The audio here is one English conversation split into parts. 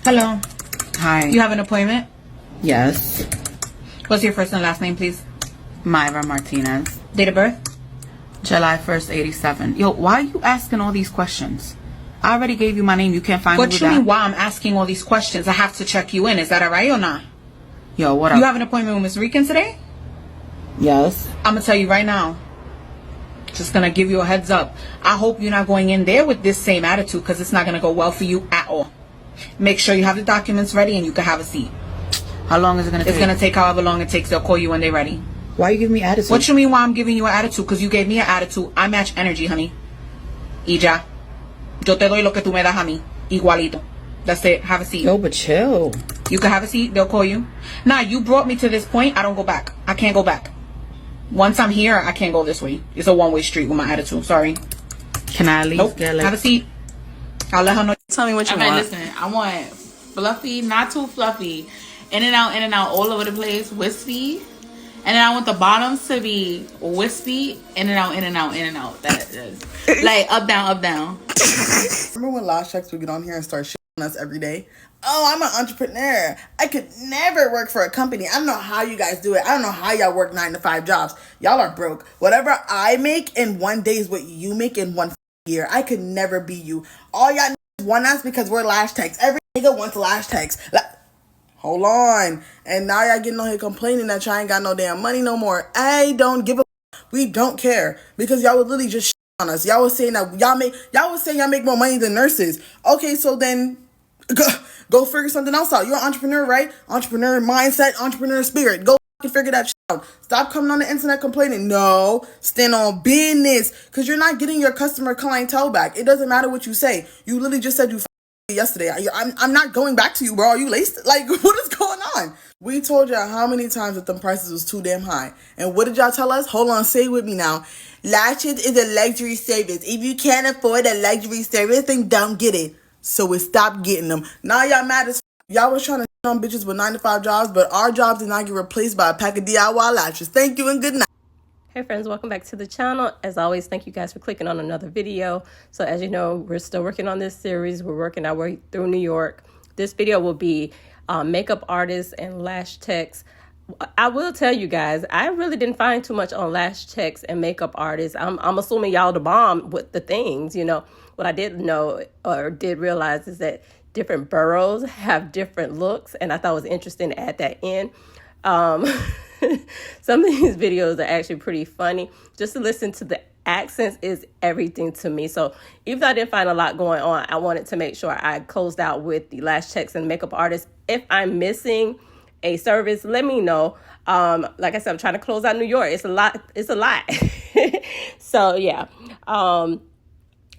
Hello. Hi. You have an appointment? Yes. What's your first and last name, please? Myra Martinez. Date of birth? July 1st, 87. Yo, why are you asking all these questions? I already gave you my name. You can't find me What with you that? mean why I'm asking all these questions? I have to check you in. Is that alright or not? Yo, what up? You have an appointment with Miss Rican today? Yes. I'm going to tell you right now. Just going to give you a heads up. I hope you're not going in there with this same attitude because it's not going to go well for you at all. Make sure you have the documents ready and you can have a seat. How long is it going to take? It's going to take however long it takes. They'll call you when they're ready. Why you giving me attitude? What you mean why I'm giving you an attitude? Because you gave me an attitude. I match energy, honey. Y ya. Yo te doy lo que tú me das a mí. Igualito. That's it. Have a seat. Yo, but chill. You can have a seat. They'll call you. Nah, you brought me to this point. I don't go back. I can't go back. Once I'm here, I can't go this way. It's a one-way street with my attitude. Sorry. Can I at least get like... Have a seat. I'll let her know. Tell me what you want. Listen, I want fluffy, not too fluffy. In and out, all over the place. Wispy. And then I want the bottoms to be wispy. In and out. That is like up, down, up, down. Remember when Lash would get on here and start shitting on us every day? Oh, I'm an entrepreneur. I could never work for a company. I don't know how you guys do it. I don't know how y'all work 9 to 5 jobs. Y'all are broke. Whatever I make in one day is what you make in one year. I could never be you. All y'all want us because we're Lash Techs. Every nigga wants Lash Techs. Hold on. And now y'all getting on here complaining that y'all ain't got no damn money no more. I don't give a... We don't care. Because y'all would literally just shit on us. Y'all was saying that y'all make more money than nurses. Okay, so then... Go figure something else out. You're an entrepreneur, right? Entrepreneur mindset, entrepreneur spirit. Go fucking figure that shit out. Stop coming on the internet complaining. No, stand on business. Because you're not getting your customer clientele back. It doesn't matter what you say. You literally just said you yesterday. I'm not going back to you, bro. Are you laced? Like, what is going on? We told y'all how many times that them prices was too damn high. And what did y'all tell us? Hold on, say it with me now. Lashes is a luxury service. If you can't afford a luxury service, then don't get it. So we stopped getting them. Now y'all mad as y'all was trying to on bitches with 9 to 5 jobs, but our jobs did not get replaced by a pack of DIY lashes. Thank you and good night. Hey friends, welcome back to the channel. As always, thank you guys for clicking on another video. So as you know, we're still working on this series. We're working our way through New York. This video will be makeup artists and lash techs. I will tell you guys, I really didn't find too much on lash techs and makeup artists. I'm assuming y'all the bomb with the things, you know. What I did know or did realize is that different boroughs have different looks, and I thought it was interesting to add that in. Some of these videos are actually pretty funny. Just to listen to the accents is everything to me. So even though I didn't find a lot going on, I wanted to make sure I closed out with the lash techs and makeup artists. If I'm missing a service, let me know. Like I said, I'm trying to close out New York. It's a lot. So yeah.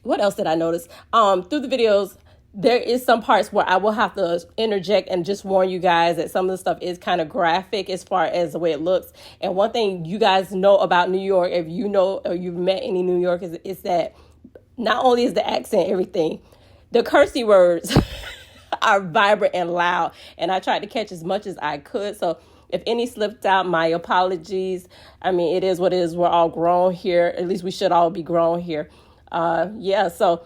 What else did I notice? Through the videos, there is some parts where I will have to interject and just warn you guys that some of the stuff is kind of graphic as far as the way it looks. And one thing you guys know about New York, if you know or you've met any New Yorkers, is that not only is the accent everything, the cursey words are vibrant and loud. And I tried to catch as much as I could. So if any slipped out, my apologies. I mean, it is what it is. We're all grown here. At least we should all be grown here. So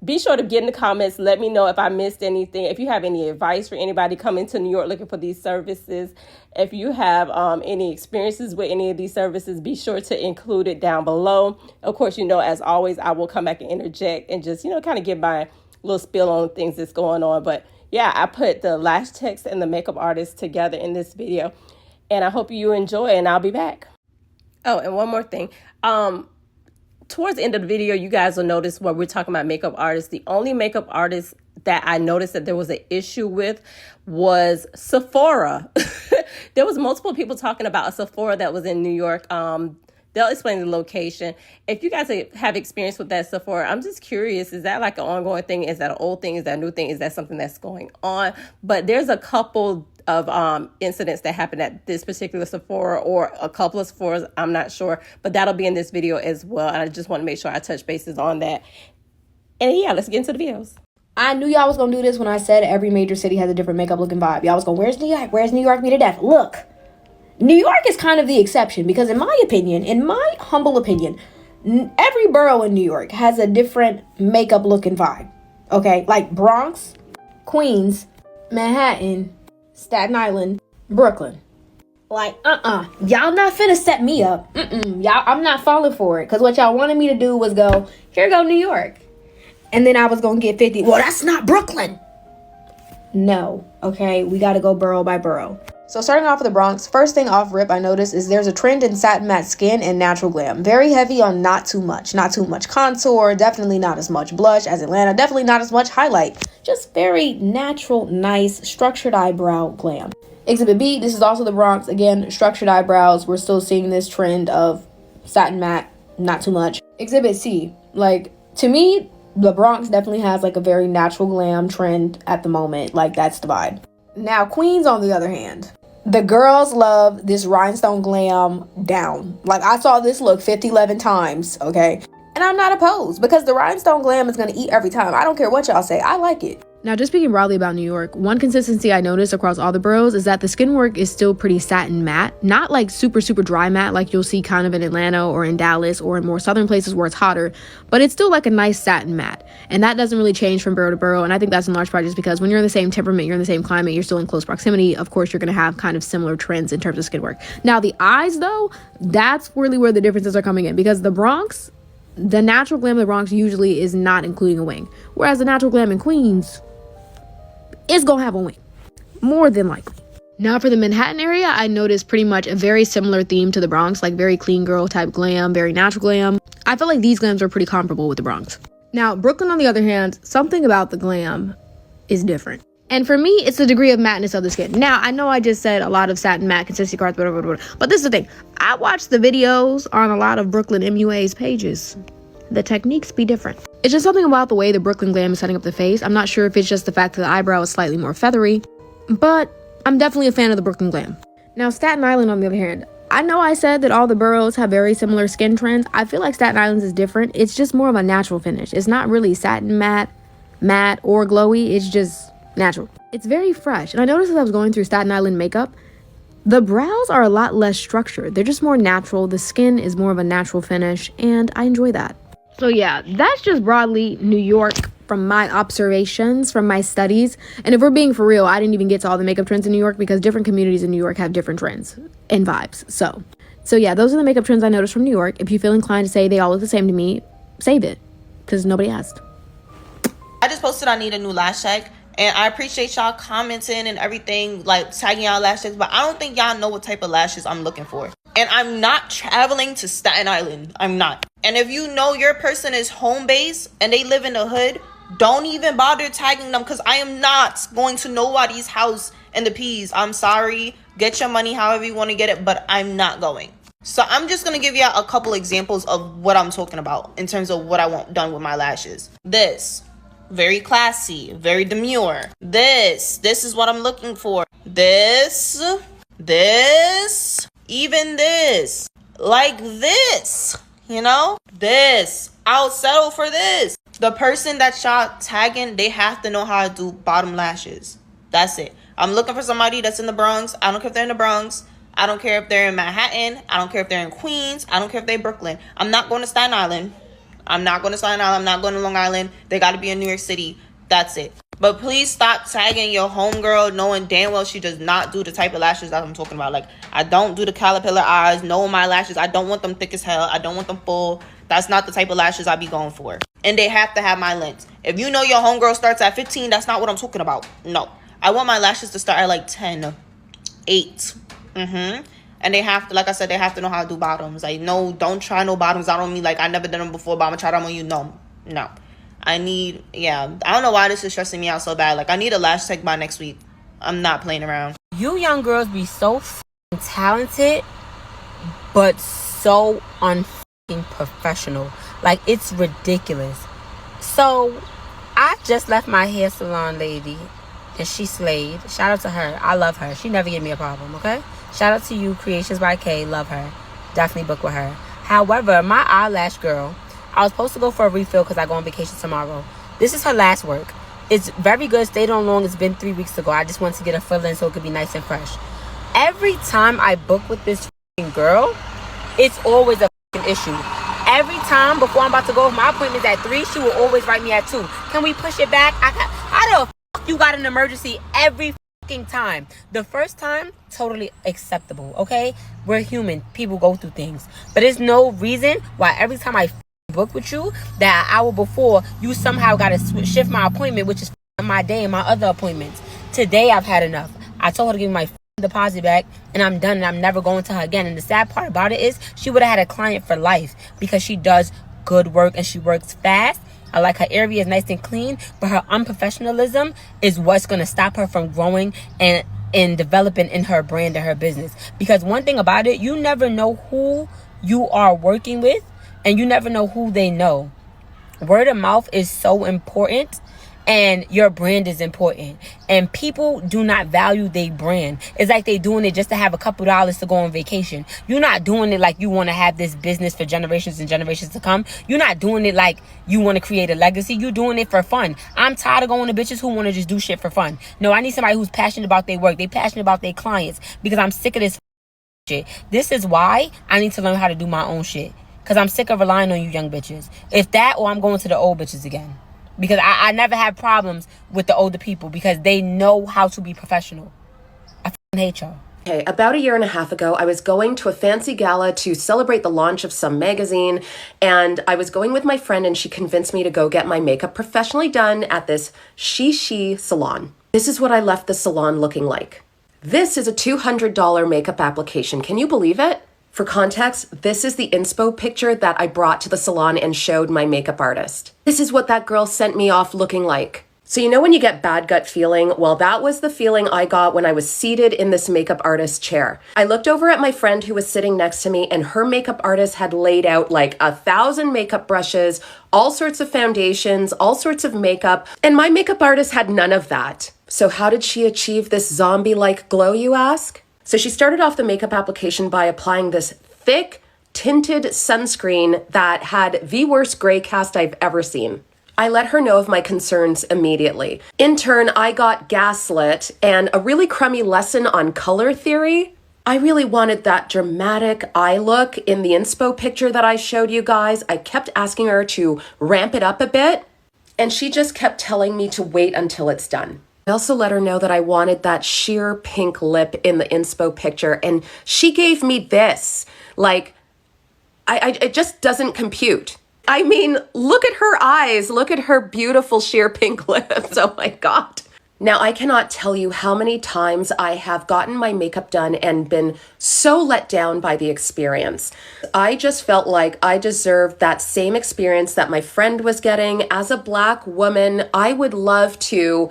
be sure to get in the comments. Let me know if I missed anything. If you have any advice for anybody coming to New York looking for these services, if you have any experiences with any of these services, be sure to include it down below. Of course, you know, as always, I will come back and interject and just, you know, kind of give my little spill on things that's going on. But yeah, I put the lash techs and the makeup artists together in this video, and I hope you enjoy, and I'll be back. Oh, and one more thing. Towards the end of the video, you guys will notice where we're talking about makeup artists. The only makeup artist that I noticed that there was an issue with was Sephora. There was multiple people talking about a Sephora that was in New York. They'll explain the location. If you guys have experience with that Sephora, I'm just curious, is that like an ongoing thing? Is that an old thing? Is that a new thing? Is that something that's going on? But there's a couple of incidents that happened at this particular Sephora, or a couple of Sephoras, I'm not sure. But that'll be in this video as well. And I just want to make sure I touch bases on that. And yeah, let's get into the videos. I knew y'all was gonna do this when I said every major city has a different makeup looking vibe. Y'all was going, where's New York? Where's New York me to death? Look. New York is kind of the exception because in my humble opinion, every borough in New York has a different makeup look and vibe. Okay, like Bronx, Queens, Manhattan, Staten Island, Brooklyn. Like, y'all not finna set me up. Y'all, I'm not falling for it. Because what y'all wanted me to do was go, here go New York. And then I was going to get 50. Well, that's not Brooklyn. No, okay? We got to go borough by borough. So starting off with the Bronx, first thing off rip I noticed is there's a trend in satin matte skin and natural glam. Very heavy on not too much. Not too much contour. Definitely not as much blush as Atlanta. Definitely not as much highlight. Just very natural, nice, structured eyebrow glam. Exhibit B, this is also the Bronx. Again, structured eyebrows. We're still seeing this trend of satin matte, not too much. Exhibit C, like, to me, the Bronx definitely has like a very natural glam trend at the moment. Like, that's the vibe. Now, Queens, on the other hand, the girls love this rhinestone glam down. Like, I saw this look 11 times, okay? And I'm not opposed because the rhinestone glam is going to eat every time. I don't care what y'all say. I like it. Now, just speaking broadly about New York, one consistency I noticed across all the boroughs is that the skin work is still pretty satin matte. Not like super dry matte like you'll see kind of in Atlanta or in Dallas or in more southern places where it's hotter, but it's still like a nice satin matte. And that doesn't really change from borough to borough. And I think that's in large part just because when you're in the same temperament, you're in the same climate, you're still in close proximity, of course, you're going to have kind of similar trends in terms of skin work. Now, the eyes, though, that's really where the differences are coming in because the Bronx, the natural glam of the Bronx usually is not including a wing, whereas the natural glam in Queens is gonna have a wing, more than likely. Now for the Manhattan area, I noticed pretty much a very similar theme to the Bronx, like very clean girl type glam, very natural glam. I feel like these glams are pretty comparable with the Bronx. Now, Brooklyn, on the other hand, something about the glam is different. And for me, it's the degree of matteness of the skin. Now, I know I just said a lot of satin matte, consistency cards, whatever, but this is the thing. I watched the videos on a lot of Brooklyn MUAs pages. The techniques be different. It's just something about the way the Brooklyn glam is setting up the face. I'm not sure if it's just the fact that the eyebrow is slightly more feathery, but I'm definitely a fan of the Brooklyn glam. Now, Staten Island, on the other hand, I know I said that all the boroughs have very similar skin trends. I feel like Staten Island's is different. It's just more of a natural finish. It's not really satin matte, or glowy. It's just natural. It's very fresh. And I noticed as I was going through Staten Island makeup, the brows are a lot less structured. They're just more natural. The skin is more of a natural finish, and I enjoy that. So yeah, that's just broadly New York from my observations, from my studies. And if we're being for real, I didn't even get to all the makeup trends in New York because different communities in New York have different trends and vibes. So yeah, those are the makeup trends I noticed from New York. If you feel inclined to say they all look the same to me, save it because nobody asked. I just posted I need a new lash tech. And I appreciate y'all commenting and everything, like tagging y'all lash techs, but I don't think y'all know what type of lashes I'm looking for. And I'm not traveling to Staten Island. I'm not. And if you know your person is home base and they live in the hood, don't even bother tagging them because I am not going to nobody's house in the P's. I'm sorry. Get your money however you want to get it, but I'm not going. So I'm just going to give you a couple examples of what I'm talking about in terms of what I want done with my lashes. This. Very classy, very demure. This is what I'm looking for. This, even this, like this, you know, this. I'll settle for this. The person that y'all tagging, they have to know how to do bottom lashes. That's it. I'm looking for somebody that's in the Bronx. I don't care if they're in the Bronx. I don't care if they're in Manhattan. I don't care if they're in Queens. I don't care if they're Brooklyn. I'm not going to Staten Island. I'm not going to Staten Island. I'm not going to Long Island. They got to be in New York City. That's it. But please stop tagging your homegirl knowing damn well she does not do the type of lashes that I'm talking about. Like, I don't do the caterpillar eyes. No, my lashes, I don't want them thick as hell. I don't want them full. That's not the type of lashes I be going for. And they have to have my length. If you know your homegirl starts at 15, that's not what I'm talking about. No. I want my lashes to start at like 10, 8. And they have to, like I said, they have to know how to do bottoms. Like, no, don't try no bottoms out on me. Like, I never done them before, but I'm going to try them on you. No. I need, I don't know why this is stressing me out so bad. Like, I need a lash tech by next week. I'm not playing around. You young girls be so talented, but so professional. Like, it's ridiculous. So, I just left my hair salon lady, and she slayed. Shout out to her. I love her. She never gave me a problem, okay? Shout out to you, Creations by K. Love her. Definitely book with her. However, my eyelash girl, I was supposed to go for a refill because I go on vacation tomorrow. This is her last work. It's very good. Stayed on long. It's been 3 weeks ago. I just want to get a fill in so it could be nice and fresh. Every time I book with this girl, it's always a issue. Every time before I'm about to go, my appointment's at 3, she will always write me at 2. Can we push it back? How the you got an emergency every fucking time. The first time, totally acceptable, okay? We're human. People go through things. But there's no reason why every time I book with you, that an hour before, you somehow got to shift my appointment, which is my day and my other appointments. Today, I've had enough. I told her to give me my deposit back, and I'm done, and I'm never going to her again. And the sad part about it is she would have had a client for life because she does good work and she works fast. I like her area is nice and clean, but her unprofessionalism is what's going to stop her from growing and developing in her brand and her business. Because one thing about it, you never know who you are working with, and you never know who they know. Word of mouth is so important, and your brand is important. And people do not value their brand. It's like they doing it just to have a couple dollars to go on vacation. You're not doing it like you want to have this business for generations and generations to come. You're not doing it like you want to create a legacy. You're doing it for fun. I'm tired of going to bitches who want to just do shit for fun. No, I need somebody who's passionate about their work. They passionate about their clients, because I'm sick of this shit. This is why I need to learn how to do my own shit, because I'm sick of relying on you young bitches. If that, or I'm going to the old bitches again. Because I never have problems with the older people because they know how to be professional. I fucking hate y'all. Okay, about 1.5 years ago, I was going to a fancy gala to celebrate the launch of some magazine, and I was going with my friend, and she convinced me to go get my makeup professionally done at this she salon. This is what I left the salon looking like. This is a $200 makeup application. Can you believe it? For context, this is the inspo picture that I brought to the salon and showed my makeup artist. This is what that girl sent me off looking like. So you know when you get bad gut feeling? Well, that was the feeling I got when I was seated in this makeup artist's chair. I looked over at my friend who was sitting next to me, and her makeup artist had laid out like 1,000 makeup brushes, all sorts of foundations, all sorts of makeup, and my makeup artist had none of that. So how did she achieve this zombie-like glow, you ask? So she started off the makeup application by applying this thick, tinted sunscreen that had the worst gray cast I've ever seen. I let her know of my concerns immediately. In turn, I got gaslit and a really crummy lesson on color theory. I really wanted that dramatic eye look in the inspo picture that I showed you guys. I kept asking her to ramp it up a bit, and she just kept telling me to wait until it's done. I also let her know that I wanted that sheer pink lip in the inspo picture, and she gave me this. Like, it just doesn't compute. I mean, look at her eyes. Look at her beautiful sheer pink lips. Oh my God. Now, I cannot tell you how many times I have gotten my makeup done and been so let down by the experience. I just felt like I deserved that same experience that my friend was getting. As a Black woman, I would love to,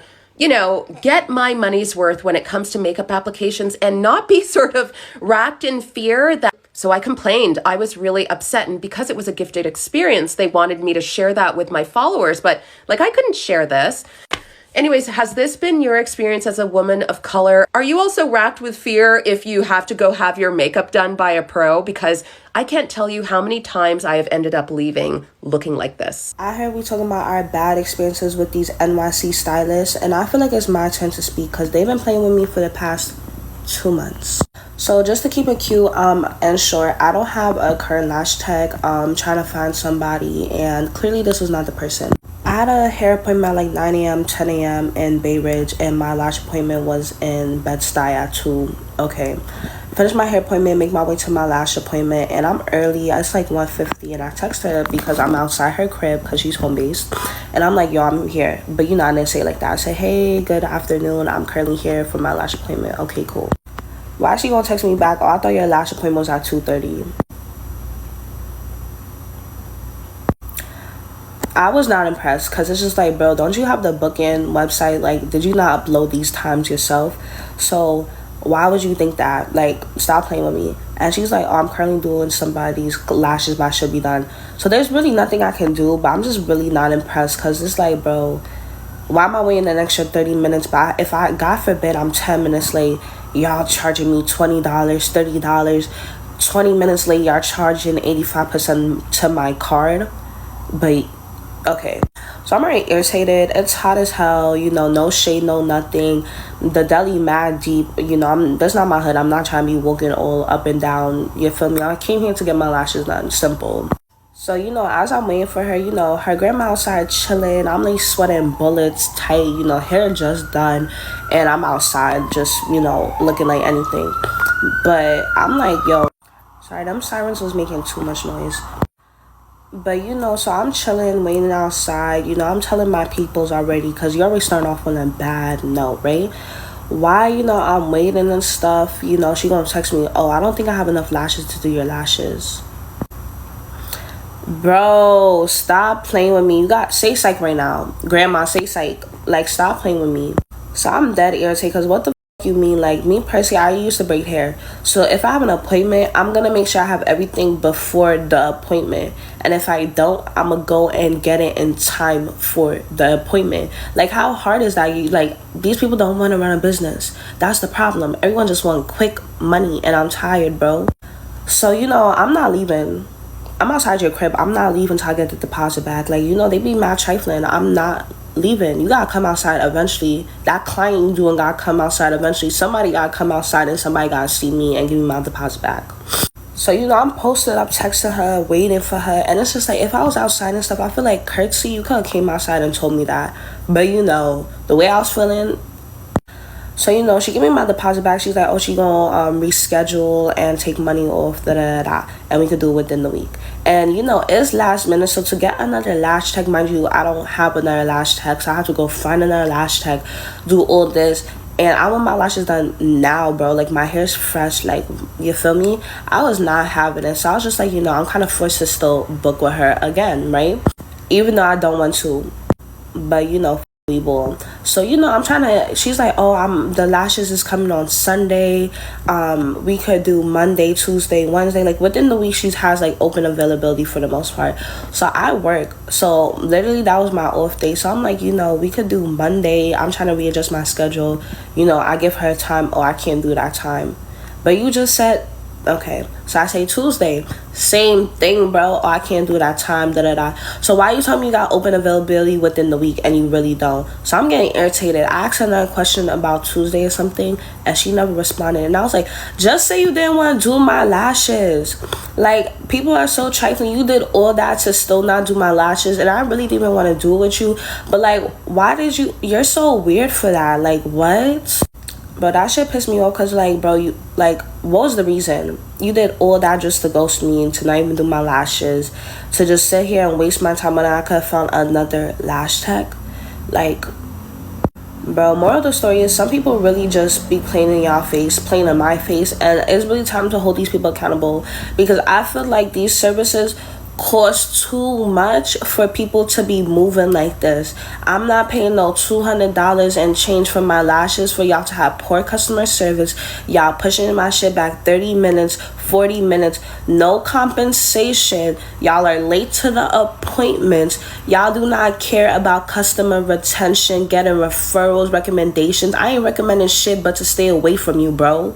get my money's worth when it comes to makeup applications and not be sort of wrapped in fear that. So I complained. I was really upset, and because it was a gifted experience, they wanted me to share that with my followers, but I couldn't share this. Anyways, has this been your experience as a woman of color? Are you also racked with fear if you have to go have your makeup done by a pro? Because I can't tell you how many times I have ended up leaving looking like this. I heard we talking about our bad experiences with these NYC stylists, and I feel like it's my turn to speak because they've been playing with me for the past 2 months. So just to keep it cute and short, I don't have a current lash tech. Trying to find somebody, and clearly this was not the person. I had a hair appointment at like 9 a.m., 10 a.m. in Bay Ridge, and my lash appointment was in Bed-Stuy at 2. Okay. Finished my hair appointment, make my way to my lash appointment, and I'm early. It's like 1:50, and I text her because I'm outside her crib because she's home-based. And I'm like, yo, I'm here. But I didn't say it like that. I said, hey, good afternoon. I'm currently here for my lash appointment. Okay, cool. Why is she gonna text me back? Oh, I thought your lash appointment was at 2:30. I was not impressed because it's just like, bro, don't you have the booking website? Like, did you not upload these times yourself? So why would you think that? Like, stop playing with me. And she's like, oh, I'm currently doing somebody's lashes, but I should be done. So there's really nothing I can do, but I'm just really not impressed because it's like, bro, why am I waiting an extra 30 minutes? But if I, God forbid, I'm 10 minutes late, y'all charging me $20, $30. 20 minutes late, y'all charging 85% to my card. But okay, so I'm already irritated. It's hot as hell, no shade, no nothing. The deli mad deep, that's not my hood. I'm not trying to be walking all up and down, you feel me? I came here to get my lashes done, simple. So, as I'm waiting for her, her grandma outside chilling. I'm like sweating bullets tight, hair just done. And I'm outside just, looking like anything. But I'm like, yo, sorry, them sirens was making too much noise. But, so I'm chilling, waiting outside. I'm telling my peoples already, because you already starting off on a bad note, right? Why, I'm waiting and stuff, she gonna text me, oh, I don't think I have enough lashes to do your lashes. Bro, stop playing with me. You got say psych right now. Grandma, say psych. Like, stop playing with me. So I'm dead irritated because what the you mean? Like, me personally, I used to braid hair. So if I have an appointment, I'm gonna make sure I have everything before the appointment. And if I don't, I'm gonna go and get it in time for the appointment. Like, how hard is that? Like, these people don't want to run a business. That's the problem. Everyone just want quick money, and I'm tired, bro. So, I'm not leaving. I'm outside your crib. I'm not leaving till I get the deposit back. Like, they be mad trifling. I'm not leaving. You gotta come outside eventually. That client you doing gotta come outside eventually. Somebody gotta come outside and somebody gotta see me and give me my deposit back. So, I'm posted up, texting her, waiting for her. And it's just like, if I was outside and stuff, I feel like courtesy, you could have came outside and told me that. But, the way I was feeling. So, she gave me my deposit back. She's like, oh, she gonna reschedule and take money off, and we could do it within the week. And, it's last minute. So, to get another lash tech, mind you, I don't have another lash tech. So, I have to go find another lash tech, do all this. And I want my lashes done now, bro. Like, my hair's fresh. Like, you feel me? I was not having it. So, I was just like, I'm kind of forced to still book with her again, right? Even though I don't want to. But, so I'm trying to, she's like, oh, the lashes is coming on Sunday, we could do Monday, Tuesday, Wednesday, like within the week she has like open availability for the most part. So I work, so literally that was my off day. So I'm like, we could do Monday. I'm trying to readjust my schedule. I give her time, I can't do that time, but you just said okay. So I say Tuesday, same thing, bro. I can't do that time, So why you telling me you got open availability within the week and you really don't? So I'm getting irritated. I asked her another question about Tuesday or something and she never responded. And I was like, just say you didn't want to do my lashes. Like, people are so trifling. You did all that to still not do my lashes, and I really didn't even want to do it with you. But like, why did you're so weird for that? Like, what? But that shit pissed me off because, like, bro, what was the reason? You did all that just to ghost me and to not even do my lashes, to just sit here and waste my time when I could have found another lash tech. Like, bro, moral of the story is some people really just be playing in y'all face, playing in my face, and it's really time to hold these people accountable, because I feel like these services cost too much for people to be moving like this. I'm not paying no $200 and change for my lashes for y'all to have poor customer service. Y'all pushing my shit back 30 minutes, 40 minutes, no compensation. Y'all are late to the appointments. Y'all do not care about customer retention, getting referrals, recommendations. I ain't recommending shit but to stay away from you, bro.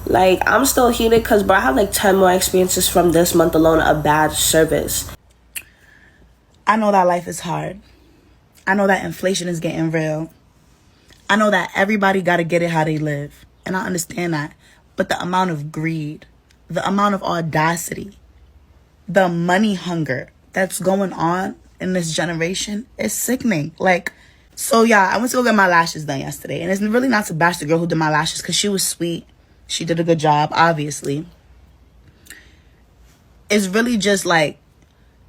Like, I'm still heated because, bro, I have like 10 more experiences from this month alone of bad service. I know that life is hard. I know that inflation is getting real. I know that everybody got to get it how they live. And I understand that. But the amount of greed, the amount of audacity, the money hunger that's going on in this generation is sickening. Like, so yeah, I went to go get my lashes done yesterday. And it's really not to bash the girl who did my lashes because she was sweet. She did a good job, obviously. It's really just like,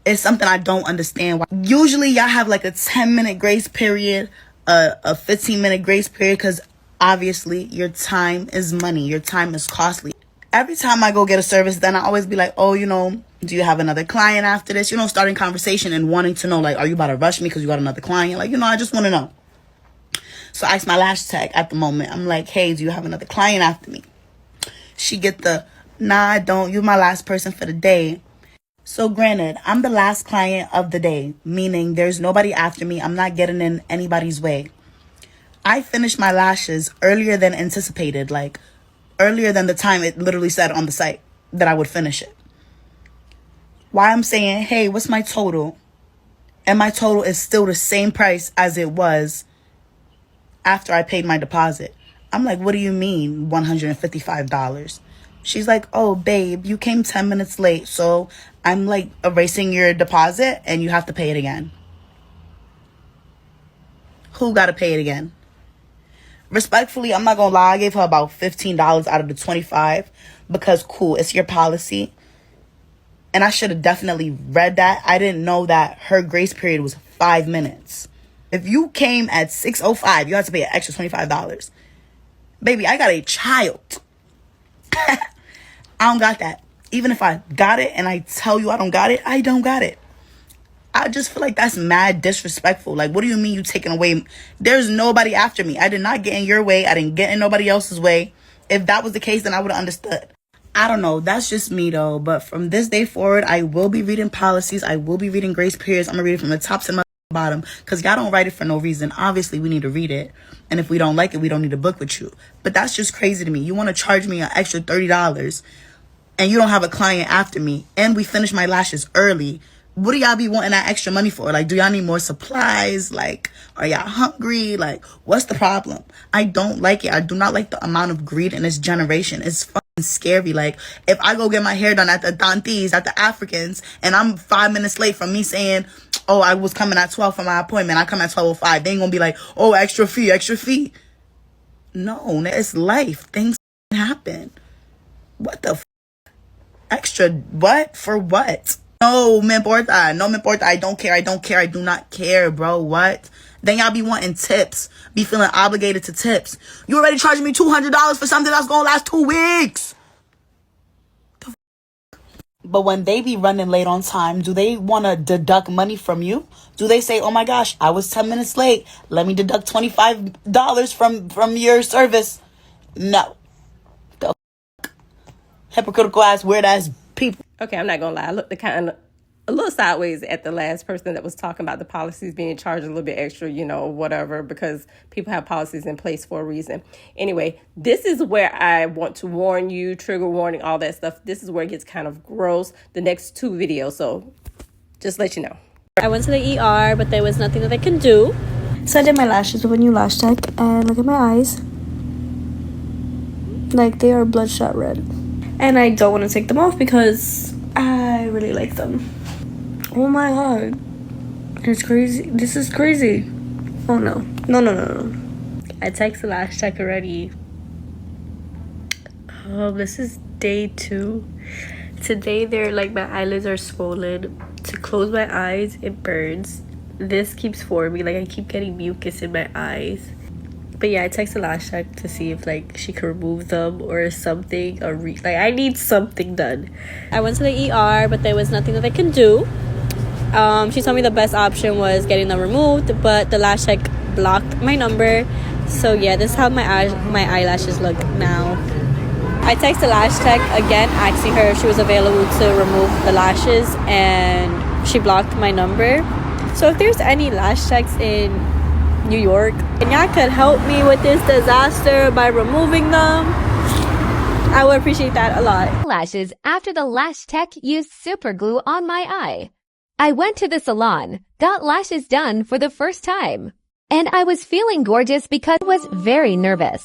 it's something I don't understand. Usually y'all have like a 10-minute grace period, a 15-minute grace period, because obviously your time is money. Your time is costly. Every time I go get a service, then I always be like, oh, do you have another client after this? Starting conversation and wanting to know, like, are you about to rush me because you got another client? Like, I just want to know. So I asked my lash tech at the moment. I'm like, hey, do you have another client after me? She get the, nah, I don't. You're my last person for the day. So granted, I'm the last client of the day, meaning there's nobody after me. I'm not getting in anybody's way. I finished my lashes earlier than anticipated, like earlier than the time it literally said on the site that I would finish it. Why I'm saying, hey, what's my total? And my total is still the same price as it was after I paid my deposit. I'm like, what do you mean $155? She's like, oh, babe, you came 10 minutes late, so I'm like erasing your deposit and you have to pay it again. Who got to pay it again? Respectfully, I'm not gonna lie, I gave her about $15 out of the 25 because cool, it's your policy. And I should have definitely read that. I didn't know that her grace period was 5 minutes. If you came at 6:05, you have to pay an extra $25. Baby, I got a child. I don't got that. Even if I got it and I tell you I don't got it, I don't got it. I just feel like that's mad disrespectful. Like, what do you mean you taking away? There's nobody after me. I did not get in your way. I didn't get in nobody else's way. If that was the case, then I would have understood. I don't know. That's just me, though. But from this day forward, I will be reading policies. I will be reading grace periods. I'm going to read it from the top to the bottom because y'all don't write it for no reason. Obviously, we need to read it. And if we don't like it, we don't need to book with you. But that's just crazy to me. You want to charge me an extra $30 and you don't have a client after me and we finish my lashes early. What do y'all be wanting that extra money for? Like, do y'all need more supplies? Like, are y'all hungry? Like, what's the problem? I don't like it. I do not like the amount of greed in this generation. It's fucking scary. Like, if I go get my hair done at the Dantes, at the Africans, and I'm 5 minutes late from me saying, oh, I was coming at 12 for my appointment, I come at 12:05, they ain't gonna be like, oh, extra fee, extra fee. No, it's life. Things happen. What the extra what? For what? No, me importa. No me importa. I don't care. I don't care. I do not care, bro. What? Then y'all be wanting tips. Be feeling obligated to tips. You already charging me $200 for something that's gonna last 2 weeks. But when they be running late on time, do they want to deduct money from you? Do they say, oh my gosh, I was 10 minutes late. Let me deduct $25 from your service? No. The hypocritical ass, weird ass people. Okay, I'm not gonna lie. I looked a little sideways at the last person that was talking about the policies being charged a little bit extra, whatever, because people have policies in place for a reason. Anyway, this is where I want to warn you, trigger warning, all that stuff. This is where it gets kind of gross. The next 2 videos, so just let you know. I went to the ER, but there was nothing that they can do. So I did my lashes with a new lash tech, and look at my eyes. Like, they are bloodshot red. And I don't want to take them off because I really like them. Oh my god. It's crazy. This is crazy. Oh no. No. I texted Lash Tech already. This is day 2. Today they're like, my eyelids are swollen. To close my eyes, it burns. This keeps forming. Like, I keep getting mucus in my eyes. But yeah, I texted Lash Tech to see if like she could remove them or something. Like, I need something done. I went to the ER, but there was nothing that they can do. She told me the best option was getting them removed, but the Lash Tech blocked my number. So yeah, this is how my eyelashes look now. I texted Lash Tech again, asking her if she was available to remove the lashes, and she blocked my number. So if there's any Lash Techs in New York and y'all could help me with this disaster by removing them, I would appreciate that a lot. Lashes after the Lash Tech used super glue on my eye. I went to the salon, got lashes done for the first time, and I was feeling gorgeous because I was very nervous.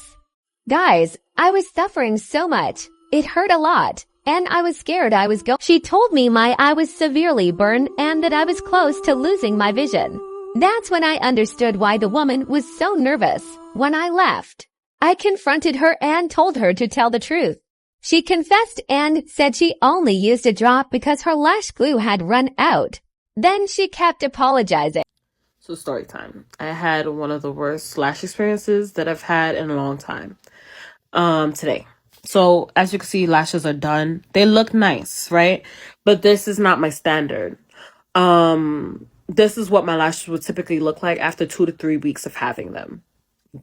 Guys, I was suffering so much. It hurt a lot, and I was scared I was going. She told me my eye was severely burned and that I was close to losing my vision. That's when I understood why the woman was so nervous. When I left, I confronted her and told her to tell the truth. She confessed and said she only used a drop because her lash glue had run out. Then she kept apologizing. So story time. I had one of the worst lash experiences that I've had in a long time. Today. So as you can see, lashes are done. They look nice, right? But this is not my standard. This is what my lashes would typically look like after 2 to 3 weeks of having them.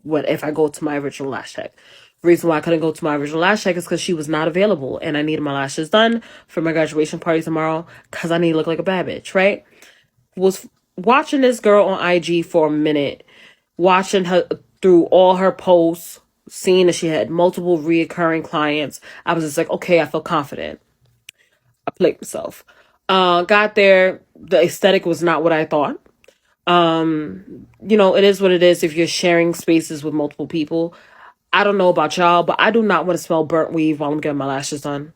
If I go to my original lash tech. The reason why I couldn't go to my original lash tech is because she was not available and I needed my lashes done for my graduation party tomorrow because I need to look like a bad bitch, right? Was watching this girl on IG for a minute, watching her through all her posts, seeing that she had multiple reoccurring clients. I was just like, okay, I feel confident. I played myself. Got there, the aesthetic was not what I thought. It is what it is if you're sharing spaces with multiple people. I don't know about y'all, but I do not want to smell burnt weave while I'm getting my lashes done.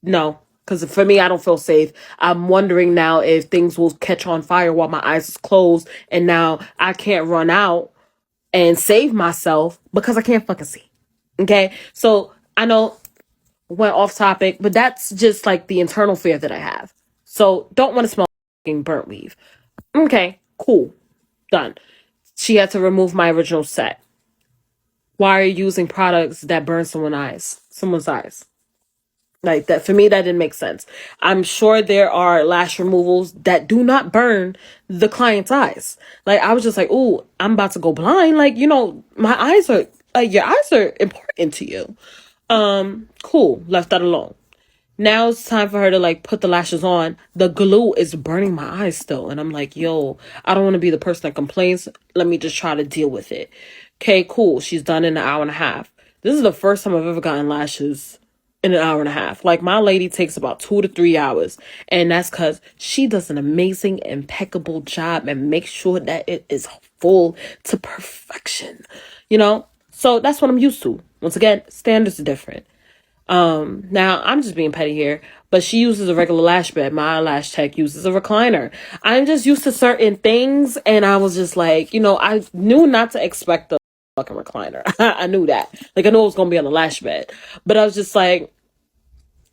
No, because for me, I don't feel safe. I'm wondering now if things will catch on fire while my eyes is closed, and now I can't run out and save myself because I can't fucking see. Okay, so I know went off topic, but that's just like the internal fear that I have. So don't want to smell fucking burnt weave. Okay, cool, done. She had to remove my original set. Why are you using products that burn someone's eyes? Like that, for me, that didn't make sense. I'm sure there are lash removals that do not burn the client's eyes. Like, I was just like, ooh, I'm about to go blind. Like, you know, my eyes are, like, your eyes are important to you. Cool. Left that alone. Now it's time for her to like put the lashes on. The glue is burning my eyes still. And I'm like, yo, I don't want to be the person that complains. Let me just try to deal with it. Okay, cool. She's done in an hour and a half. This is the first time I've ever gotten lashes in an hour and a half. Like, my lady takes about 2 to 3 hours. And that's because she does an amazing, impeccable job and makes sure that it is full to perfection. You know? So that's what I'm used to. Once again, standards are different. Now I'm just being petty here, but she uses a regular lash bed. My lash tech uses a recliner. I'm just used to certain things, and I was just like, you know, I knew not to expect the fucking recliner. I knew that. Like, I knew it was gonna be on the lash bed, but I was just like,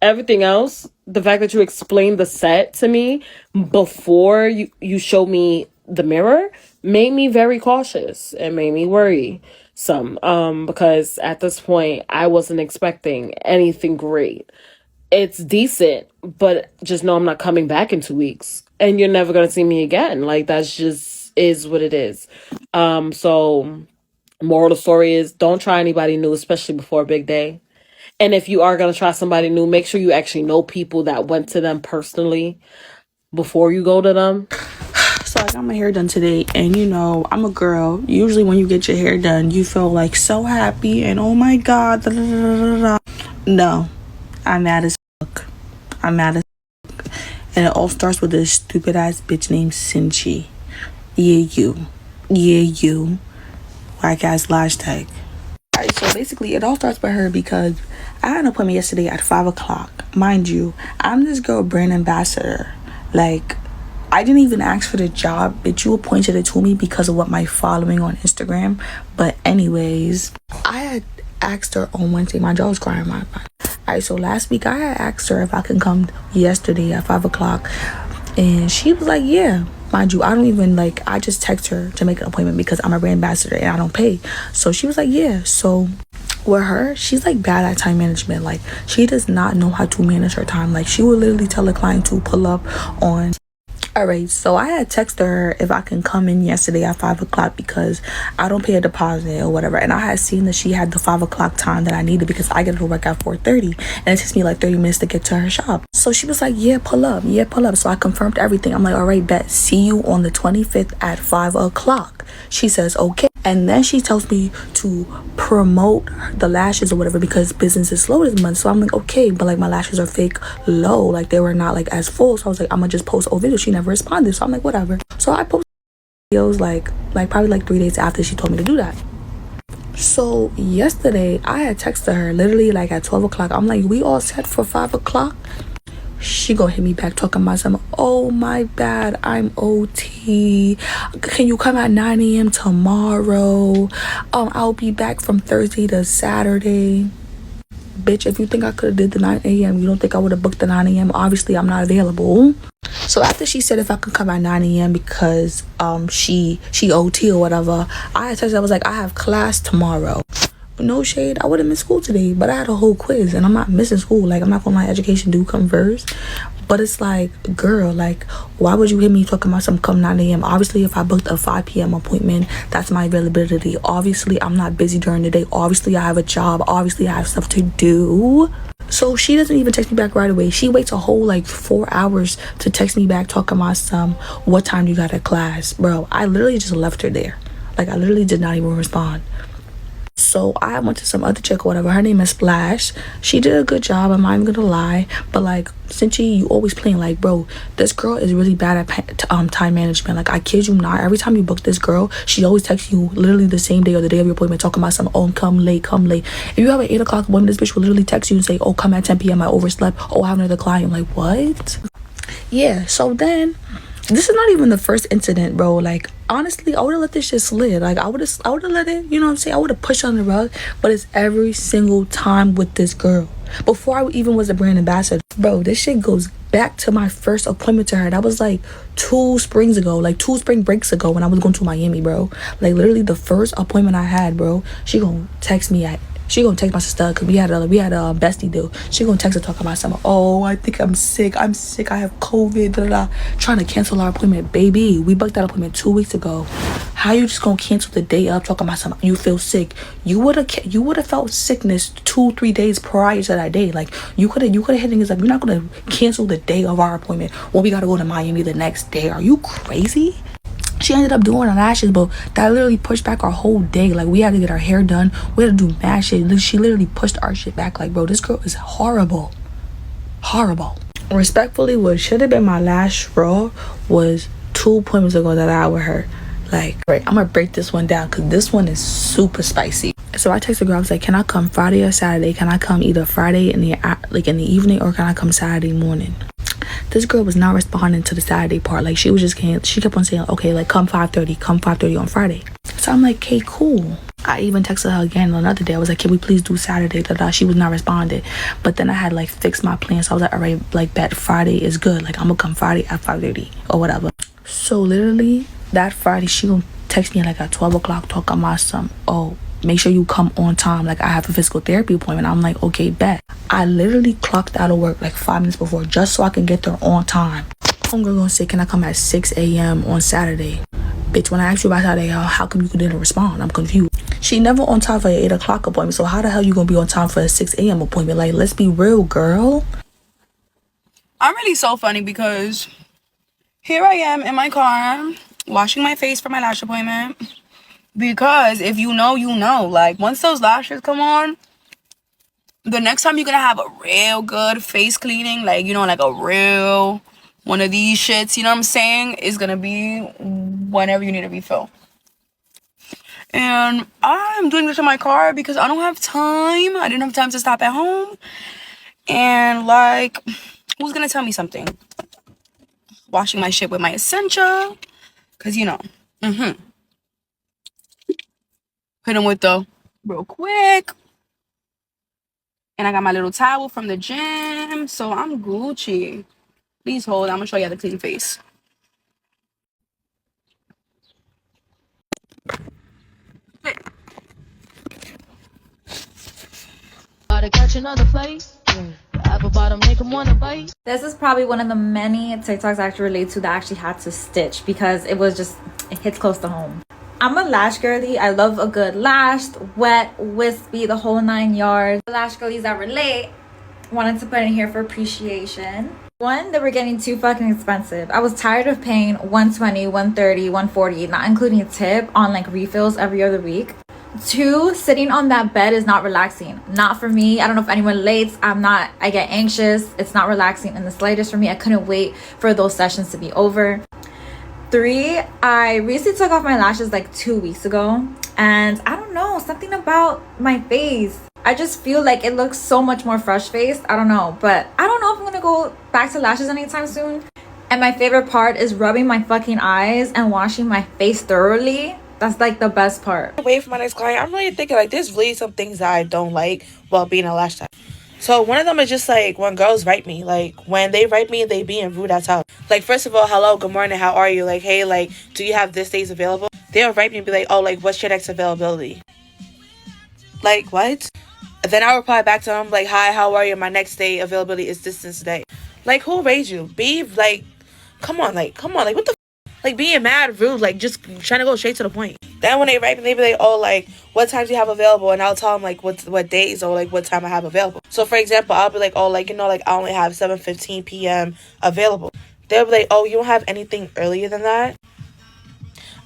everything else, the fact that you explained the set to me before you showed me the mirror made me very cautious and made me worry some, because at this point I wasn't expecting anything great. It's decent, but just know I'm not coming back in 2 weeks and you're never gonna see me again. Like, that's just is what it is. So moral of the story is, don't try anybody new, especially before a big day. And if you are going to try somebody new, make sure you actually know people that went to them personally before you go to them. So I got my hair done today, and you know, I'm a girl. Usually when you get your hair done, you feel like so happy and oh my god, da, da, da, da, da. No, I'm mad as fuck. I'm mad as fuck. And it all starts with this stupid ass bitch named Cinchi. Yeah, you. Whack ass lash tag. Alright, so basically it all starts with her because I had an appointment yesterday at 5 o'clock. Mind you, I'm this girl brand ambassador. Like, I didn't even ask for the job, but you appointed it to me because of what my following on Instagram. But anyways, I had asked her on Wednesday. My jaw was crying. Alright, so last week I had asked her if I can come yesterday at 5 o'clock. And she was like, yeah. Mind you, I don't even like, I just text her to make an appointment because I'm a brand ambassador and I don't pay. So she was like, yeah. So with her, she's like bad at time management. Like, she does not know how to manage her time. Like, she will literally tell a client to pull up on. Alright, so I had texted her if I can come in yesterday at 5 o'clock because I don't pay a deposit or whatever. And I had seen that she had the 5 o'clock time that I needed because I get to work at 4:30 and it takes me like 30 minutes to get to her shop. So she was like, yeah, pull up. So I confirmed everything. I'm like, alright, bet. See you on the 25th at 5 o'clock. She says, okay. And then she tells me to promote the lashes or whatever because business is slow this month. So I'm like, okay, but like my lashes are fake low. Like, they were not like as full. So I was like, I'm gonna just post old videos. She never responded. So I'm like, whatever. So I posted videos like probably like 3 days after she told me to do that. So yesterday I had texted her literally like at 12 o'clock. I'm like, we all set for 5 o'clock? She gonna hit me back talking about something. Oh, my bad, I'm OT. Can you come at 9 a.m. tomorrow? I'll be back from Thursday to Saturday. Bitch, if you think I could have did the 9 a.m., you don't think I would have booked the 9 a.m.? Obviously, I'm not available. So after she said if I could come at 9 a.m. because she OT or whatever, I had texted, I was like, I have class tomorrow. No shade, I would have missed school today, but I had a whole quiz and I'm not missing school. Like, I'm not gonna lie, education do come first. But it's like, girl, like, why would you hit me talking about some come 9 a.m.? Obviously, if I booked a 5 p.m. appointment, that's my availability. Obviously, I'm not busy during the day. Obviously, I have a job. Obviously, I have stuff to do. So she doesn't even text me back right away. She waits a whole like 4 hours to text me back talking about some, what time you got at class? Bro, I literally just left her there. Like, I literally did not even respond. So I went to some other chick or whatever. Her name is Lash. She did a good job. I'm not even gonna lie. But like, Cinchi, you always playing. Like, bro, this girl is really bad at time management. Like, I kid you not. Every time you book this girl, she always texts you literally the same day or the day of your appointment, talking about something. Oh, come late, come late. If you have an 8 o'clock appointment, this bitch will literally text you and say, oh, come at 10 p.m. I overslept. Oh, I have another client. Like, what? Yeah. So then, this is not even the first incident, bro. Like, honestly, I would have let this shit slid. Like, I would have let it, you know what I'm saying? I would have pushed on the rug. But it's every single time with this girl. Before I even was a brand ambassador, bro, this shit goes back to my first appointment to her. That was like 2 springs ago, like 2 spring breaks ago, when I was going to Miami, bro. Like, literally the first appointment I had, bro. She gonna text my sister, because we had a bestie deal. She gonna text her talking about something. Oh, I think I'm sick, I have COVID, da, da, da. Trying to cancel our appointment. Baby, we booked that appointment 2 weeks ago. How you just gonna cancel the day up talking about something? You feel sick. You would have felt sickness 2-3 days prior to that day. Like, you could have hit niggas up. You're not gonna cancel the day of our appointment when we gotta go to Miami the next day. Are you crazy? She ended up doing her lashes, but that literally pushed back our whole day. Like, we had to get our hair done. We had to do mad shit. She literally pushed our shit back. Like, bro, this girl is horrible. Horrible. Respectfully, what should have been my last straw was 2 appointments ago that I had with her. Like, right, I'm gonna break this one down because this one is super spicy. So I texted the girl. I was like, can I come Friday or Saturday? Can I come either Friday in the evening, or can I come Saturday morning? This girl was not responding to the Saturday part. Like, she kept on saying, okay, like, come 5:30 on Friday. So I'm like, okay, cool. I even texted her again another day. I was like, can we please do Saturday? Da-da. She was not responding. But then I had like fixed my plan. So I was like, all right, like, bet Friday is good. Like, I'm gonna come Friday at 5:30 or whatever. So literally that Friday, she gonna text me like at 12 o'clock talking about some, oh, make sure you come on time. Like, I have a physical therapy appointment. I'm like, okay, bet. I literally clocked out of work like 5 minutes before just so I can get there on time. Homegirl gonna say, can I come at 6 a.m. on Saturday? Bitch, when I asked you about Saturday, how come you didn't respond? I'm confused. She never on time for an 8 o'clock appointment. So how the hell you gonna be on time for a 6 a.m. appointment? Like, let's be real, girl. I'm really so funny because here I am in my car washing my face for my lash appointment. Because if you know, you know. Like, once those lashes come on, the next time you're gonna have a real good face cleaning, like, you know, like a real one of these shits, you know what I'm saying, is gonna be whenever you need a refill. And I'm doing this in my car because I don't have time. I didn't have time to stop at home. And like, who's gonna tell me something? Washing my shit with my Essentia. Cause you know, hit them with the real quick. And I got my little towel from the gym. So I'm Gucci. Please hold. I'm gonna show you the clean face. This is probably one of the many TikToks I actually relate to that I actually had to stitch because it hits close to home. I'm a lash girly. I love a good lash, wet, wispy, the whole 9 yards. The lash girlies that relate, wanted to put in here for appreciation. One, they were getting too fucking expensive. I was tired of paying $120, $130, $140, not including a tip on like refills every other week. 2, sitting on that bed is not relaxing. Not for me. I don't know if anyone relates. I get anxious. It's not relaxing in the slightest for me. I couldn't wait for those sessions to be over. 3, I recently took off my lashes like 2 weeks ago. And I don't know, something about my face. I just feel like it looks so much more fresh faced. I don't know. But I don't know if I'm going to go back to lashes anytime soon. And my favorite part is rubbing my fucking eyes and washing my face thoroughly. That's like the best part. Wait for my next client. I'm really thinking like there's really some things that I don't like while being a lash tech. So one of them is just like when girls write me. Like when they write me, they being rude as hell. Like first of all, hello, good morning, how are you? Like, hey, like, do you have this days available? They'll write me and be like, oh, like, what's your next availability? Like, what? And then I reply back to them like, hi, how are you? My next day availability is this day. Like, who raised you? Be like, come on, like, what the like being mad rude, like just trying to go straight to the point. Then when they write me, they be like, oh, like, what times you have available? And I'll tell them like what days or like what time I have available. So for example, I'll be like, oh, like, you know, like I only have 7:15 p.m. available. They'll be like, oh, you don't have anything earlier than that?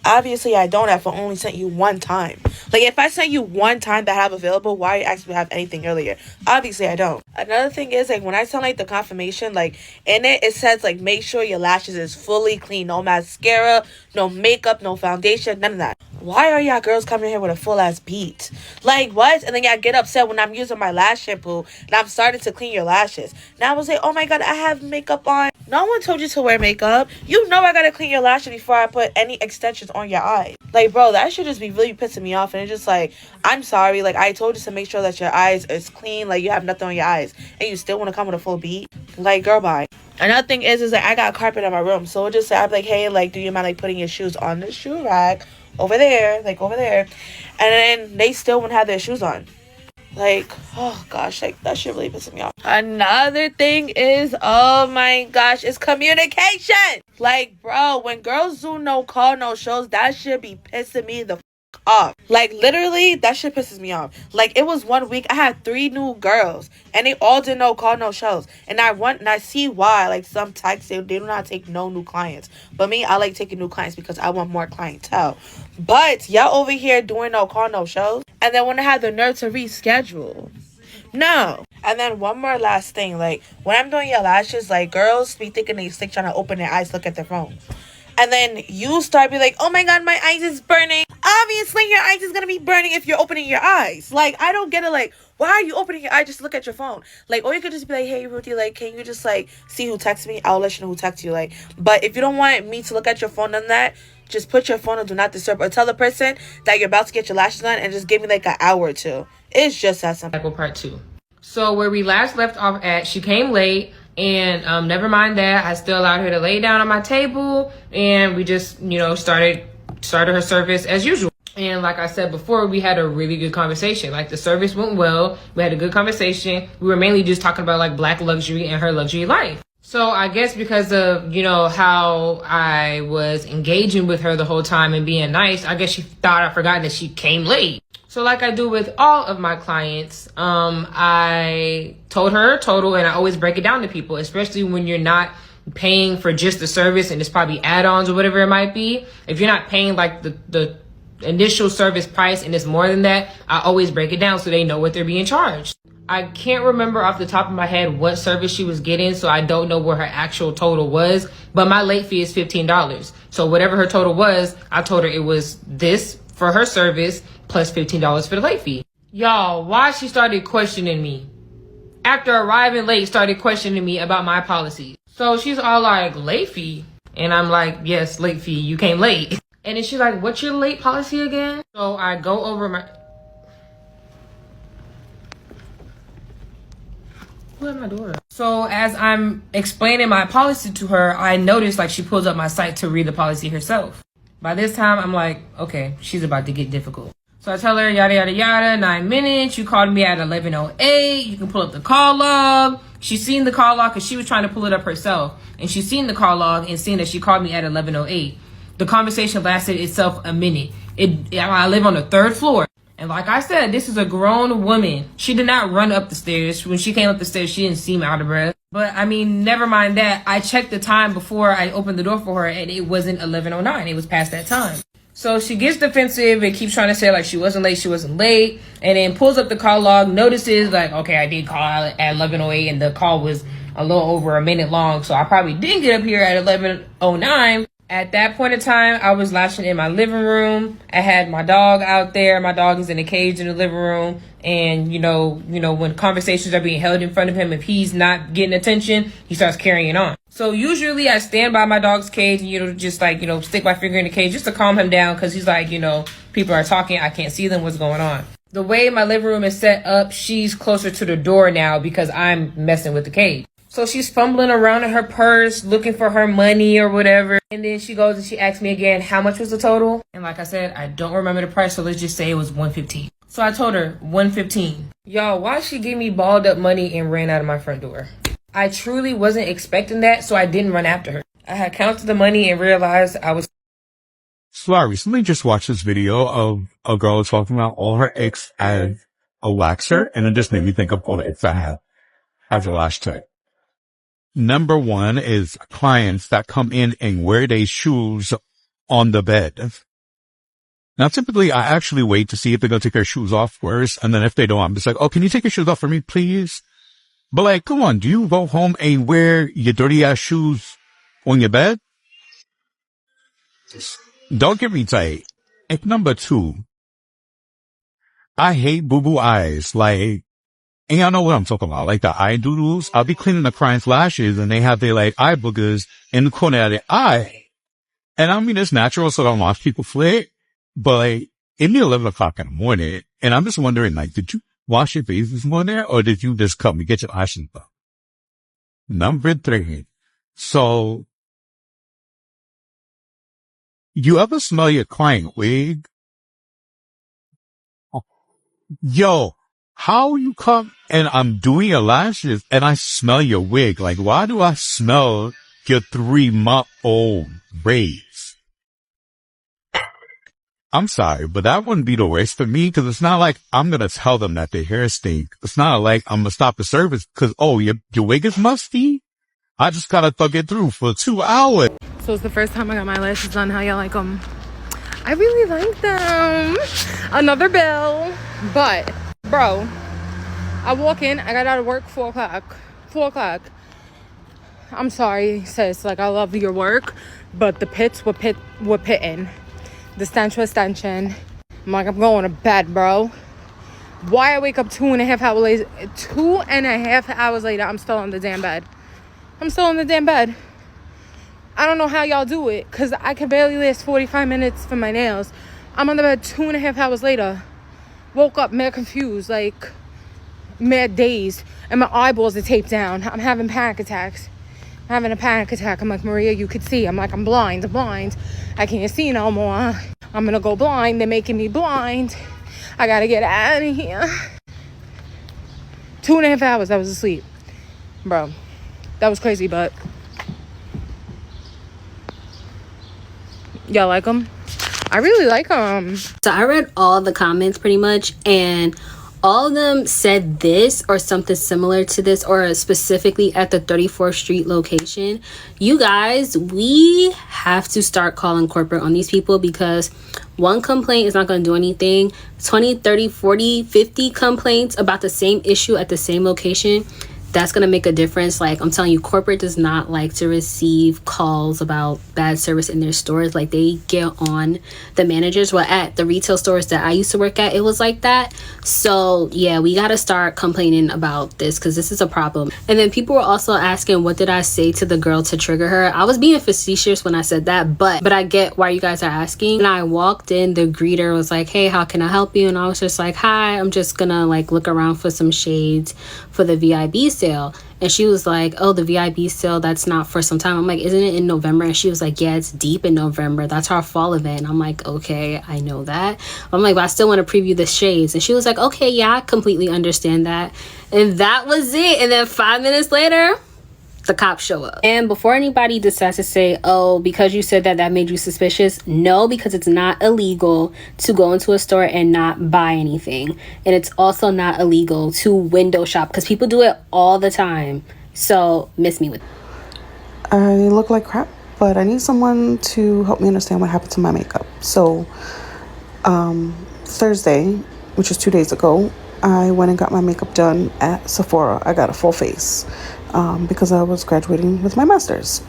Obviously, I don't if I only sent you one time. Like, if I sent you one time that I have available, why are you asking me to have anything earlier? Obviously, I don't. Another thing is, like, when I send, like, the confirmation, like, in it says, like, make sure your lashes is fully clean. No mascara, no makeup, no foundation, none of that. Why are y'all girls coming here with a full-ass beat? Like, what? And then y'all get upset when I'm using my lash shampoo and I'm starting to clean your lashes. Now I was like, oh my god, I have makeup on. No one told you to wear makeup. You know I gotta clean your lashes before I put any extensions on your eyes. Like, bro, that should just be really pissing me off. And it's just like, I'm sorry. Like, I told you to make sure that your eyes is clean. Like, you have nothing on your eyes. And you still want to come with a full beat? Like, girl, bye. Another thing is like, I got carpet in my room. So just say, I'm like, hey, like, do you mind, like, putting your shoes on the shoe rack? Over there. Like, over there. And then they still wouldn't have their shoes on. Like, oh gosh, like, that shit really pisses me off. Another thing is, oh my gosh, is communication. Like, bro, when girls do no call, no shows, that should be pissing me the off. Like, literally, that shit pisses me off. Like, it was 1 week, I had 3 new girls, and they all did no call, no shows. And I see why, like, some types, they do not take no new clients. But me, I like taking new clients because I want more clientele. But y'all over here doing no call, no shows, and then when I had the nerve to reschedule. No. And then one more last thing, like, when I'm doing your lashes, like, girls be thinking they sick trying to open their eyes, look at their phone. And then you start be like, oh my god, my eyes is burning. Obviously, your eyes is gonna be burning if you're opening your eyes. Like, I don't get it. Like, why are you opening your eye? Just look at your phone. Like, or you could just be like, hey, Ruthie, like, can you just, like, see who texts me? I'll let you know who texts you. Like, but if you don't want me to look at your phone on that, just put your phone on do not disturb, or tell the person that you're about to get your lashes done and just give me, like, an hour or two. It's just that simple. Part 2. So where we last left off at, she came late. And never mind that, I still allowed her to lay down on my table, and we just, you know, started her service as usual. And like I said before, we had a really good conversation. Like, the service went well. We had a good conversation. We were mainly just talking about, like, black luxury and her luxury life. So I guess because of, you know, how I was engaging with her the whole time and being nice, I guess she thought I forgot that she came late. So like I do with all of my clients, I told her her total, and I always break it down to people, especially when you're not paying for just the service and it's probably add-ons or whatever it might be. If you're not paying like the initial service price and it's more than that, I always break it down so they know what they're being charged. I can't remember off the top of my head what service she was getting, so I don't know what her actual total was, but my late fee is $15. So whatever her total was, I told her it was this for her service plus $15 for the late fee. Y'all, why she started questioning me? After arriving late, started questioning me about my policies. So she's all like, late fee? And I'm like, yes, late fee, you came late. And then she's like, what's your late policy again? So I go over my... Who had my door up? So as I'm explaining my policy to her, I notice like she pulls up my site to read the policy herself. By this time, I'm like, okay, she's about to get difficult. So I tell her, yada, yada, yada, 9 minutes. You called me at 11:08. You can pull up the call log. She's seen the call log because she was trying to pull it up herself. And she's seen the call log and seen that she called me at 11:08. The conversation lasted itself a minute. I live on the 3rd floor. And like I said, this is a grown woman. She did not run up the stairs. When she came up the stairs, she didn't seem out of breath. But I mean, never mind that. I checked the time before I opened the door for her, and it wasn't 11:09. It was past that time. So she gets defensive and keeps trying to say like she wasn't late, and then pulls up the call log, notices like, okay, I did call at 11:08, and the call was a little over a minute long, so I probably didn't get up here at 11:09. At that point in time, I was lashing in my living room. I had my dog out there. My dog is in a cage in the living room. And, you know, when conversations are being held in front of him, if he's not getting attention, he starts carrying on. So usually I stand by my dog's cage and, just like, stick my finger in the cage just to calm him down. Because he's like, people are talking. I can't see them. What's going on? The way my living room is set up, she's closer to the door now because I'm messing with the cage. So she's fumbling around in her purse, looking for her money or whatever. And then she goes and she asks me again, how much was the total? And like I said, I don't remember the price, so let's just say it was $115. So I told her $115. Y'all, why she gave me balled up money and ran out of my front door? I truly wasn't expecting that, so I didn't run after her. I had counted the money and realized I was... So I recently just watched this video of a girl talking about all her ex as a waxer, and it just made me think of all the ex I have as a lash tech. Number one is clients that come in and wear their shoes on the bed. Now, typically, I actually wait to see if they're going to take their shoes off first. And then if they don't, I'm just like, oh, can you take your shoes off for me, please? But like, come on, do you go home and wear your dirty ass shoes on your bed? Don't get me tight. And number 2, I hate boo-boo eyes. Like, and y'all know what I'm talking about. Like the eye doodles. I'll be cleaning the client's lashes and they have their like eye boogers in the corner of their eye. And I mean, it's natural, so I don't watch people flick. But like, it's 11 o'clock in the morning, and I'm just wondering, like, did you wash your face this morning, or did you just come and get your lashes done? Number 3. So, you ever smell your client wig? Yo, how you come and I'm doing your lashes and I smell your wig? Like, why do I smell your 3-month-old braids? I'm sorry, but that wouldn't be the worst for me, because it's not like I'm going to tell them that their hair stink. It's not like I'm going to stop the service because, oh, your wig is musty? I just got to thug it through for 2 hours. So it's the first time I got my lashes done. How y'all like them? I really like them. Another bill. But, bro, I walk in. I got out of work 4 o'clock. 4 o'clock. I'm sorry, sis. Like, I love your work. But the pits were pitting. The stench was stenching. I'm like, I'm going to bed, bro. Why I wake up 2.5 hours later? 2.5 hours later, I'm still in the damn bed. I'm still in the damn bed. I don't know how y'all do it, because I can barely last 45 minutes for my nails. I'm on the bed 2.5 hours later. Woke up mad confused, like mad dazed, and my eyeballs are taped down. I'm having panic attacks. I'm having a panic attack. I'm like, Maria, you could see. I'm like, I'm blind. I can't see no more. I'm gonna go blind. They're making me blind. I gotta get out of here. 2.5 hours I was asleep. Bro, that was crazy, but y'all like them? I really like them. So I read all the comments pretty much, and all of them said this or something similar to this, or specifically at the 34th Street location. You guys, we have to start calling corporate on these people, because one complaint is not going to do anything. 20, 30, 40, 50 complaints about the same issue at the same location, that's going to make a difference. Like, I'm telling you, corporate does not like to receive calls about bad service in their stores. Like, they get on the managers. Well, at the retail stores that I used to work at, it was like that. So yeah, we got to start complaining about this, because this is a problem. And then people were also asking, what did I say to the girl to trigger her? I was being facetious when I said that, but I get why you guys are asking. And I walked in, the greeter was like, hey, how can I help you? And I was just like, hi, I'm just gonna like look around for some shades for the VIB sale. And she was like, oh, the VIB sale, that's not for some time. I'm like, isn't it in November? And she was like, yeah, it's deep in November. That's our fall event. And I'm like, okay, I know that. I'm like, but I still want to preview the shades. And she was like, okay, yeah, I completely understand that. And that was it. And then 5 minutes later, the cops show up. And before anybody decides to say, oh, because you said that made you suspicious, no, because it's not illegal to go into a store and not buy anything. And it's also not illegal to window shop, because people do it all the time. So miss me with it. I look like crap, but I need someone to help me understand what happened to my makeup. So Thursday, which was 2 days ago, I went and got my makeup done at Sephora. I got a full face because I was graduating with my master's.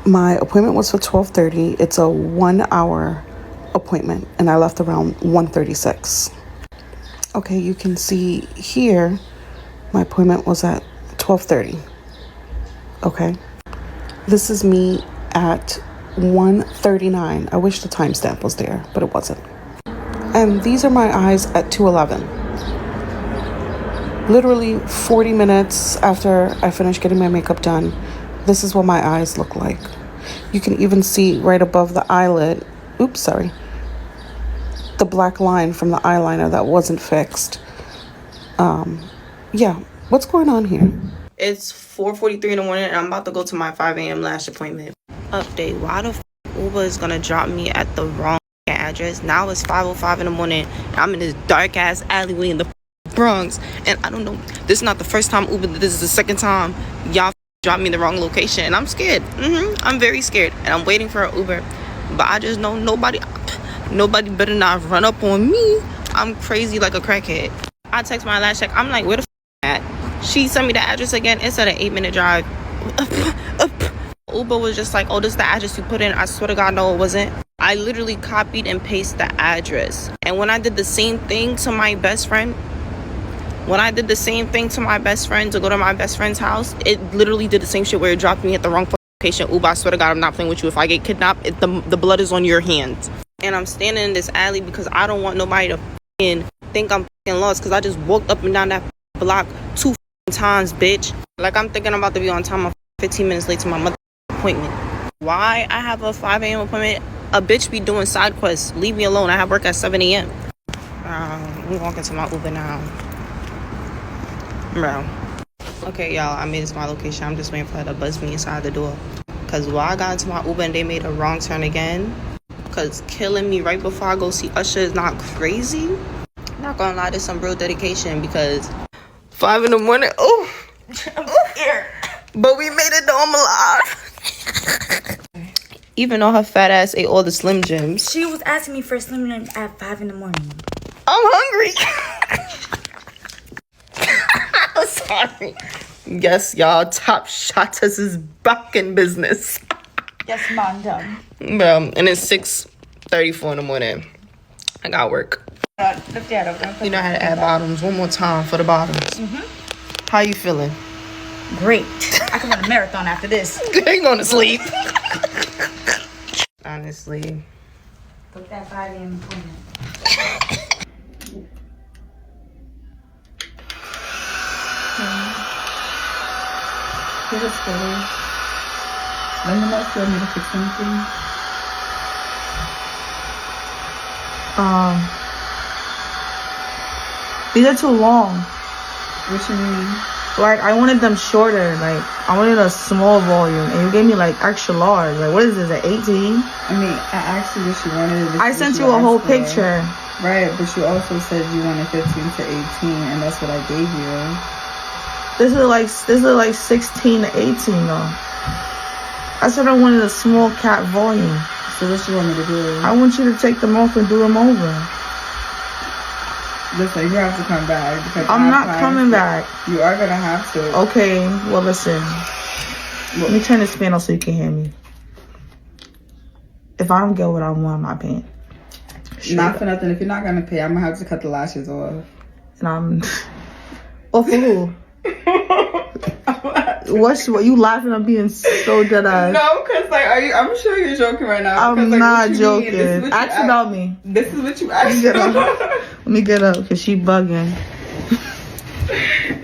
My appointment was for 12:30. It's a 1 hour appointment, and I left around 1:36. Okay, you can see here my appointment was at 12:30. Okay, this is me at 1:39. I wish the timestamp was there, but it wasn't. And these are my eyes at 2:11. Literally 40 minutes after I finished getting my makeup done, this is what my eyes look like. You can even see right above the eyelid, the black line from the eyeliner that wasn't fixed. Yeah, what's going on here? It's 4:43 in the morning, and I'm about to go to my 5 a.m. lash appointment. Update, why the Uber is gonna drop me at the wrong address? Now it's 5:05 in the morning, and I'm in this dark ass alleyway in the Bronx, and I don't know, this is not the first time Uber, this is the second time y'all dropped me in the wrong location, and I'm scared. I'm very scared, and I'm waiting for an Uber, but I just know nobody, Nobody better not run up on me. I'm crazy like a crackhead. I text my lash tech. I'm like, where the at? She sent me the address again. It's at an 8-minute drive. Uber was just like, oh, this is the address you put in. I swear to God, no, it wasn't. I literally copied and pasted the address. And when I did the same thing to my best friend, to go to my best friend's house, it literally did the same shit where it dropped me at the wrong location. Uber, I swear to God, I'm not playing with you. If I get kidnapped, the blood is on your hands. And I'm standing in this alley because I don't want nobody to think I'm lost, because I just walked up and down that block 2 times, bitch. Like, I'm thinking I'm about to be on time. I'm 15 minutes late to my mother appointment. Why I have a 5 a.m. appointment? A bitch be doing side quests. Leave me alone. I have work at 7 a.m. I'm walking to my Uber now. Bro. Okay, y'all, I made it to my location. I'm just waiting for her to buzz me inside the door. Because while I got into my Uber and they made a wrong turn again, because killing me right before I go see Usher is not crazy. I'm not gonna lie, there's some real dedication, because 5 in the morning, but we made it though, I'm alive. Even though her fat ass ate all the Slim Jims. She was asking me for Slim Jim at 5 in the morning. I'm hungry. I'm sorry. Yes, y'all, Top Shotters is back in business. Yes, madam. Bro, and it's 6:34 in the morning. I got work. Lift that up. You know how to add bottoms. One more time for the bottoms. How you feeling? Great. I can run a marathon after this. Ain't going to sleep. Honestly. Put that 5 a.m. appointment. Get it square. Let me know if you want me to fix anything. These are too long. What you mean? Like, I wanted them shorter. Like, I wanted a small volume, and you gave me like extra large. Like, what is this? An 18? I mean, I asked you what you wanted. I sent you a whole picture. Right, but you also said you wanted 15 to 18, and that's what I gave you. This is like 16 to 18 though. I said I wanted a small cap volume. So what you want me to do? I want you to take them off and do them over. Listen, you have to come back. Because I'm not coming back. You are going to have to. Okay, well listen. Let me turn this fan on so you can hear me. If I don't get what I want, I'm not paying. Not for nothing. If you're not going to pay, I'm going to have to cut the lashes off. And I'm... Off for who? What you laughing? I'm being so dead eyes. No, because like, I'm sure you're joking right now. I'm like, not joking. Ask about me. This is what you asked. Let me get up because she bugging.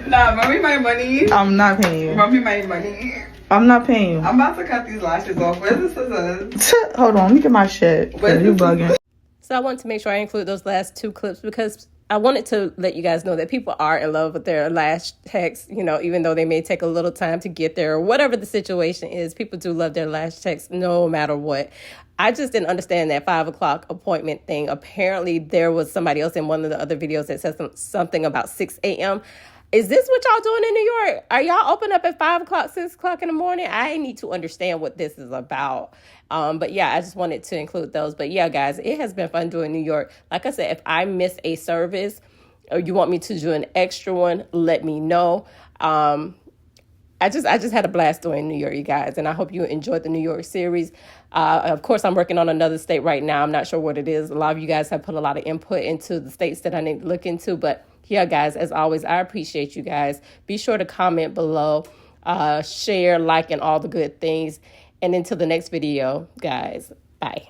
Nah, run me my money. I'm not paying you. Run me my money. I'm not paying you. I'm about to cut these lashes off. Where's the scissors? Hold on, let me get my shit. Where's You bugging. So I wanted to make sure I include those last 2 clips because I wanted to let you guys know that people are in love with their lash techs, you know, even though they may take a little time to get there or whatever the situation is. People do love their lash techs no matter what. I just didn't understand that 5 o'clock appointment thing. Apparently there was somebody else in one of the other videos that said something about 6 a.m. Is this what y'all doing in New York? Are y'all open up at 5 o'clock, 6 o'clock in the morning? I need to understand what this is about. But yeah, I just wanted to include those. But yeah, guys, it has been fun doing New York. Like I said, if I miss a service or you want me to do an extra one, let me know. I just had a blast doing New York, you guys, and I hope you enjoyed the New York series. Of course, I'm working on another state right now. I'm not sure what it is. A lot of you guys have put a lot of input into the states that I need to look into. But yeah, guys, as always, I appreciate you guys. Be sure to comment below, share, like, and all the good things. And until the next video, guys, bye.